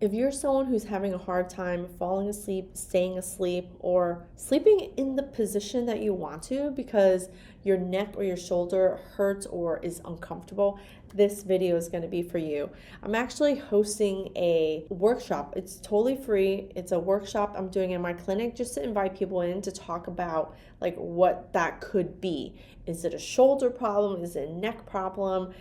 If you're someone who's having a hard time falling asleep, staying asleep, or sleeping in the position that you want to because your neck or your shoulder hurts or is uncomfortable, this video is going to be for you. I'm actually hosting a workshop. It's totally free. It's a workshop I'm doing in my clinic just to invite people in to talk about like what that could be. Is it a shoulder problem? Is it a neck problem?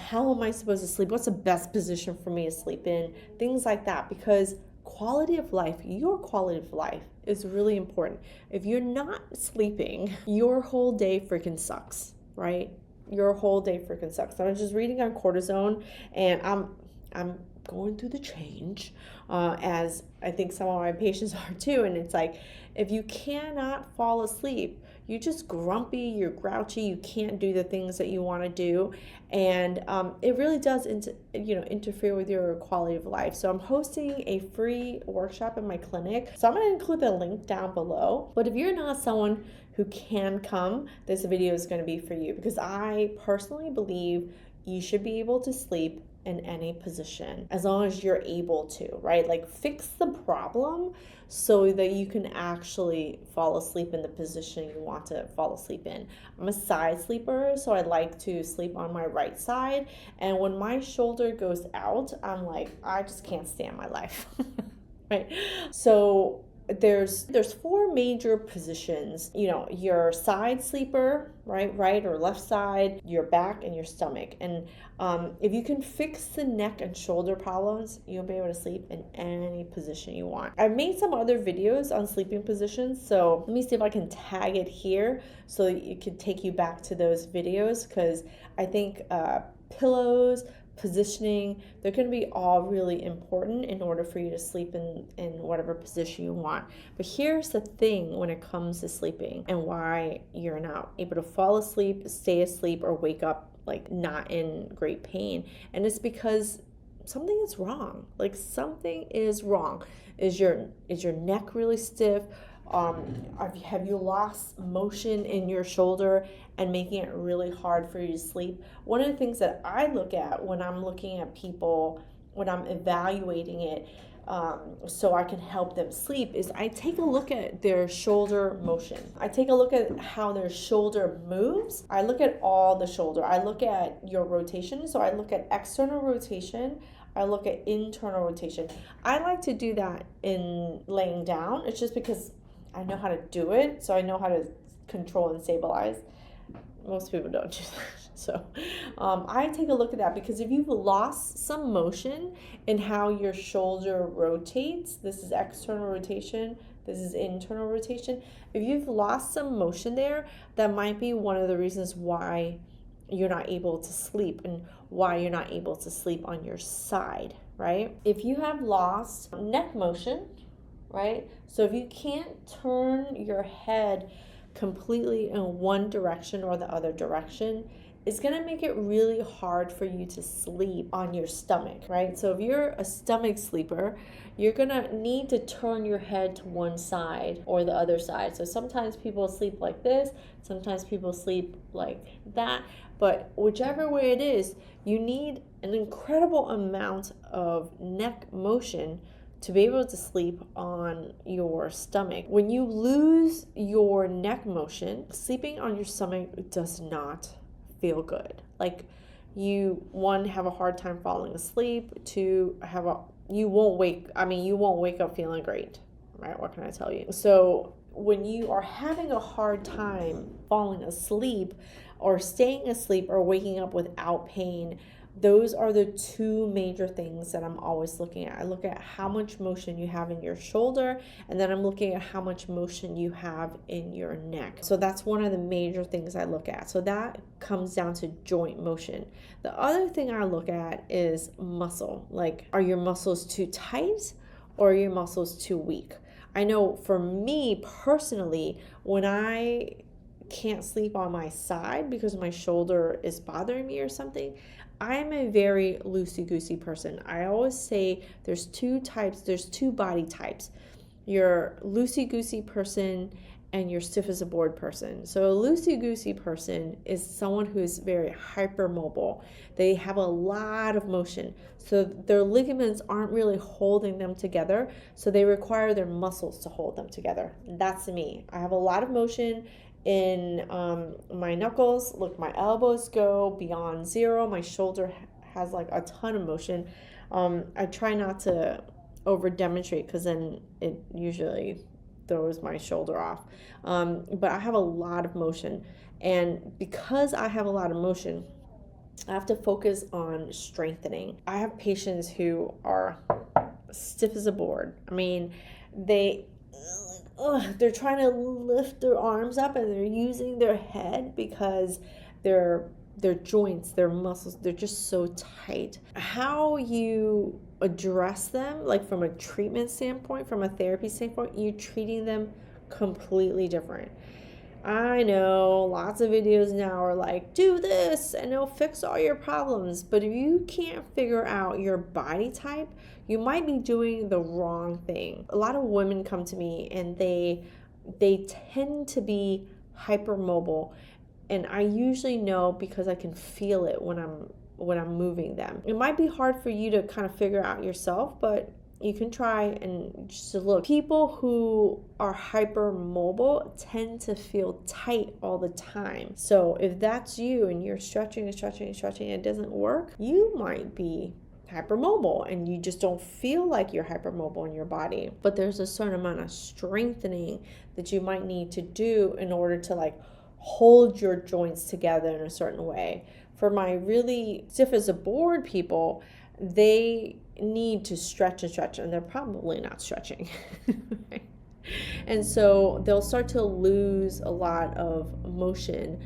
How am I supposed to sleep? What's the best position for me to sleep in? Things like that, because quality of life, your quality of life is really important. If you're not sleeping, your whole day freaking sucks, right? Your whole day freaking sucks. I was just reading on cortisone, and I'm going through the change, as I think some of my patients are too. And it's like, if you cannot fall asleep, you're just grumpy, you're grouchy, you can't do the things that you want to do, and it really does interfere with your quality of life. So I'm hosting a free workshop in my clinic, so I'm going to include the link down below. But if you're not someone who can come, this video is going to be for you, because I personally believe you should be able to sleep in any position as long as you're able to, right? Like, fix the problem so that you can actually fall asleep in the position you want to fall asleep in. I'm a side sleeper, so I like to sleep on my right side, and when my shoulder goes out, I'm like, I just can't stand my life. Right? So there's four major positions. Your side sleeper, right or left side, your back, and your stomach. And if you can fix the neck and shoulder problems, you'll be able to sleep in any position you want. I've made some other videos on sleeping positions, so let me see if I can tag it here so it could take you back to those videos, because I think pillows, positioning, they're going to be all really important in order for you to sleep in whatever position you want. But here's the thing when it comes to sleeping and why you're not able to fall asleep, stay asleep, or wake up like not in great pain. And it's because something is wrong. Like, something is wrong. Is your neck really stiff? Have you lost motion in your shoulder and making it really hard for you to sleep? One of the things that I look at when I'm looking at people, when I'm evaluating it, so I can help them sleep, is I take a look at their shoulder motion. I take a look at how their shoulder moves. I look at all the shoulder. I look at your rotation. So I look at external rotation. I look at internal rotation. I like to do that in laying down. It's just because I know how to do it, so I know how to control and stabilize. Most people don't do that. So I take a look at that, because if you've lost some motion in how your shoulder rotates, this is external rotation, this is internal rotation. If you've lost some motion there, that might be one of the reasons why you're not able to sleep and why you're not able to sleep on your side, right? If you have lost neck motion, right? So if you can't turn your head completely in one direction or the other direction, it's going to make it really hard for you to sleep on your stomach, right? So if you're a stomach sleeper, you're going to need to turn your head to one side or the other side. So sometimes people sleep like this, sometimes people sleep like that, but whichever way it is, you need an incredible amount of neck motion to be able to sleep on your stomach. When you lose your neck motion, sleeping on your stomach does not feel good. Like, you, one, have a hard time falling asleep, two, you won't wake up feeling great, right? What can I tell you? So when you are having a hard time falling asleep or staying asleep or waking up without pain, those are the two major things that I'm always looking at. I look at how much motion you have in your shoulder, and then I'm looking at how much motion you have in your neck. So that's one of the major things I look at. So that comes down to joint motion. The other thing I look at is muscle. Like, are your muscles too tight or are your muscles too weak? I know for me personally, when I can't sleep on my side because my shoulder is bothering me or something, I'm a very loosey-goosey person. I always say there's two body types. Your loosey-goosey person and you're stiff as a board person. So a loosey-goosey person is someone who's very hypermobile. They have a lot of motion. So their ligaments aren't really holding them together. So they require their muscles to hold them together. That's me. I have a lot of motion in my knuckles. Look, my elbows go beyond zero. My shoulder has like a ton of motion. I try not to over demonstrate because then it usually throws my shoulder off. But I have a lot of motion. And because I have a lot of motion, I have to focus on strengthening. I have patients who are stiff as a board. I mean, they're trying to lift their arms up and they're using their head because their joints, their muscles, they're just so tight. How you address them, like from a treatment standpoint, from a therapy standpoint, you're treating them completely different. I know lots of videos now are like, do this and it'll fix all your problems. But if you can't figure out your body type, you might be doing the wrong thing. A lot of women come to me and they tend to be hypermobile. And I usually know because I can feel it when I'm moving them. It might be hard for you to kind of figure out yourself, but you can try and just look. People who are hypermobile tend to feel tight all the time. So if that's you and you're stretching and it doesn't work, you might be hypermobile and you just don't feel like you're hypermobile in your body. But there's a certain amount of strengthening that you might need to do in order to like hold your joints together in a certain way. For my really stiff as a board people, they need to stretch and they're probably not stretching. And so they'll start to lose a lot of motion.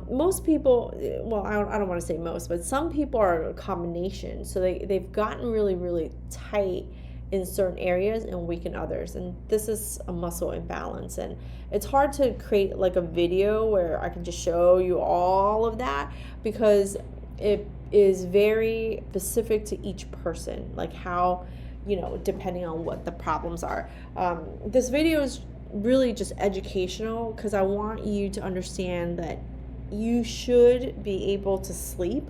Most people, well, I don't want to say most, but some people are a combination. So they've gotten really, really tight in certain areas and weak in others. And this is a muscle imbalance. And it's hard to create like a video where I can just show you all of that because it is very specific to each person, like how, depending on what the problems are. This video is really just educational because I want you to understand that you should be able to sleep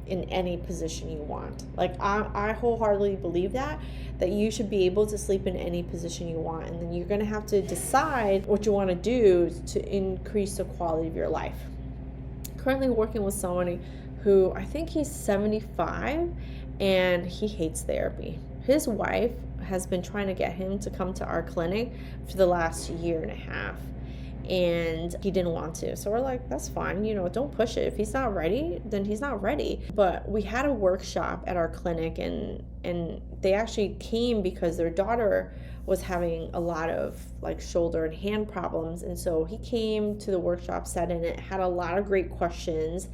in any position you want. Like I wholeheartedly believe that you should be able to sleep in any position you want, and then you're going to have to decide what you want to do to increase the quality of your life. Currently working with somebody who I think he's 75 and he hates therapy. His wife has been trying to get him to come to our clinic for the last year and a half, and he didn't want to. So we're like, that's fine, don't push it. If he's not ready, then he's not ready. But we had a workshop at our clinic and they actually came because their daughter was having a lot of like shoulder and hand problems. And so he came to the workshop setting. It had a lot of great questions,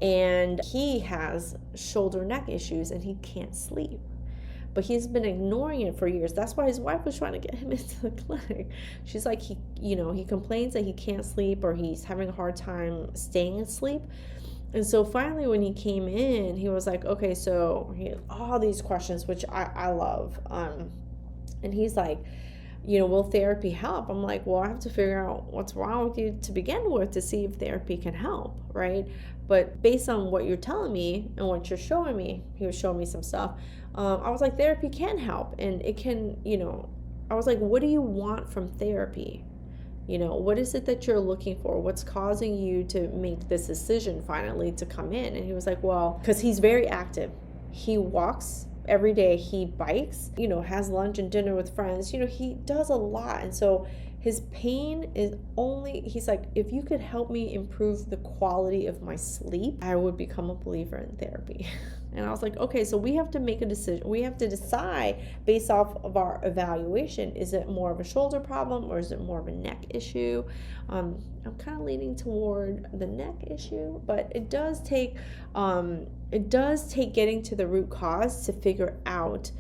and he has shoulder neck issues and he can't sleep. But he's been ignoring it for years. That's why his wife was trying to get him into the clinic. She's like, he complains that he can't sleep or he's having a hard time staying asleep. And so finally when he came in, he was like, okay, so he had all these questions, which I love. And he's like, will therapy help? I'm like, well, I have to figure out what's wrong with you to begin with to see if therapy can help, right? But based on what you're telling me and what you're showing me, he was showing me some stuff. I was like, therapy can help, and it can, I was like, what do you want from therapy? What is it that you're looking for? What's causing you to make this decision finally to come in? And he was like, well, because he's very active. He walks every day, he bikes, has lunch and dinner with friends, he does a lot. And so his pain is he's like, if you could help me improve the quality of my sleep, I would become a believer in therapy. And I was like, okay, so we have to make a decision. We have to decide based off of our evaluation. Is it more of a shoulder problem or is it more of a neck issue? I'm kind of leaning toward the neck issue, but it does take getting to the root cause to figure out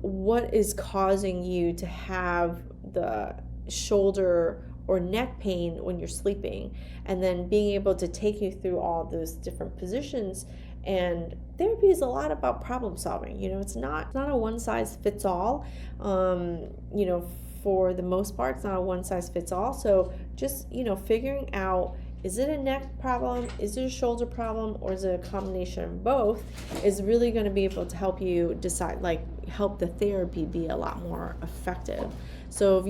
what is causing you to have the shoulder or neck pain when you're sleeping, and then being able to take you through all those different positions. And therapy is a lot about problem solving. It's not a one size fits all. for the most part. It's not a one size fits all. So just, figuring out, is it a neck problem, is it a shoulder problem, or is it a combination of both, is really going to be able to help you decide, like help the therapy be a lot more effective. So if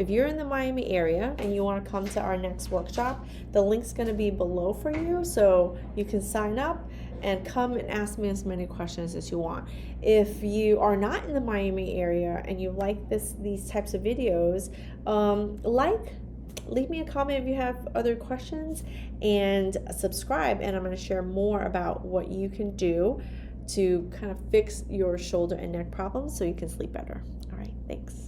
you're in the Miami area and you want to come to our next workshop, the link's going to be below for you, so you can sign up and come and ask me as many questions as you want. If you are not in the Miami area and you like these types of videos, leave me a comment if you have other questions, and subscribe, and I'm going to share more about what you can do to kind of fix your shoulder and neck problems so you can sleep better. All right, thanks.